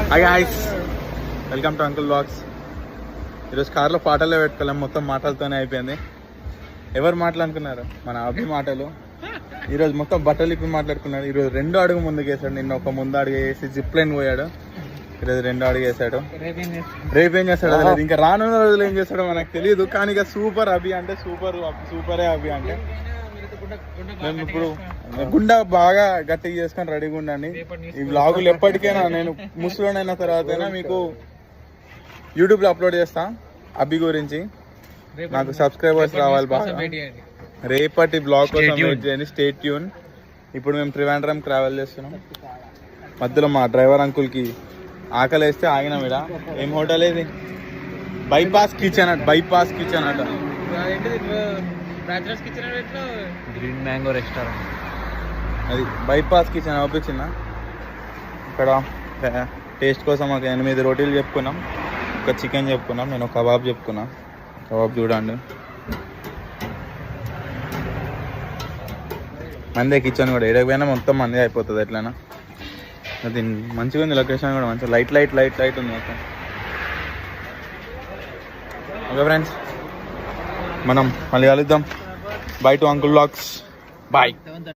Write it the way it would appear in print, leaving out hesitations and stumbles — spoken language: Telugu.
Hi guys, welcome to uncle vlogs. ఈరోజు కార్లో పాటలే పెట్టుకోలేం, మొత్తం మాటలతోనే అయిపోయింది. ఎవరు మాట్లాడుకున్నారు? మన అభి మాటలు. ఈరోజు మొత్తం బట్టలు ఇప్పి మాట్లాడుకున్నాడు. ఈరోజు 2 అడుగు ముందుకు వేసాడు. నిన్న ఒక ముందు అడుగు వేసి జిప్ లైన్ పోయాడు. ఈరోజు 2 అడుగు వేసాడు. రేపు ఏం చేస్తాడు అది ఇంకా రానున్న రోజులు ఏం చేస్తాడో మనకు తెలియదు. కానీ ఇక సూపర్ అభి అంటే సూపరే అభి అంటే. మేము ఇప్పుడు గుండె బాగా గట్టిగా చేసుకొని రెడీగా ఉండండి. ఈ వ్లాగులు ఎప్పటికైనా నేను ముసలోనైన తర్వాతైనా మీకు యూట్యూబ్లో అప్లోడ్ చేస్తా. అభి గురించి నాకు సబ్స్క్రైబర్స్ రావాలి బాగా. రేపటి బ్లాగ్ కోసం వెయిట్ చేయండి, స్టే ట్యూన్. ఇప్పుడు మేము త్రివేంద్రం ట్రావెల్ చేస్తున్నాం. మధ్యలో మా డ్రైవర్ అంకుల్కి ఆకలి వేస్తే ఆగినాం. ఇక్కడ ఏం హోటల్ ఇది? బైపాస్ కిచెన్ అట. Green mango restaurant. అది బైపాస్ కిచెన్ అవుపించిందా. ఇక్కడ టేస్ట్ కోసం ఒక 8 రోటీలు చెప్పుకున్నాం, ఒక చికెన్ చెప్పుకున్నాం, నేను కబాబ్ చెప్పుకున్నా. కబాబ్ చూడండి, మందే కిచెన్ కూడా. ఎడకపోయినా మొత్తం మందే అయిపోతుంది ఎట్లయినా. అది మంచిగా ఉంది, లొకేషన్ కూడా మంచిగా లైట్ ఉంది మొత్తం. ఓకే ఫ్రెండ్స్, మనం మళ్ళీ కలుద్దాం. Bye to uncle vlogs. Bye.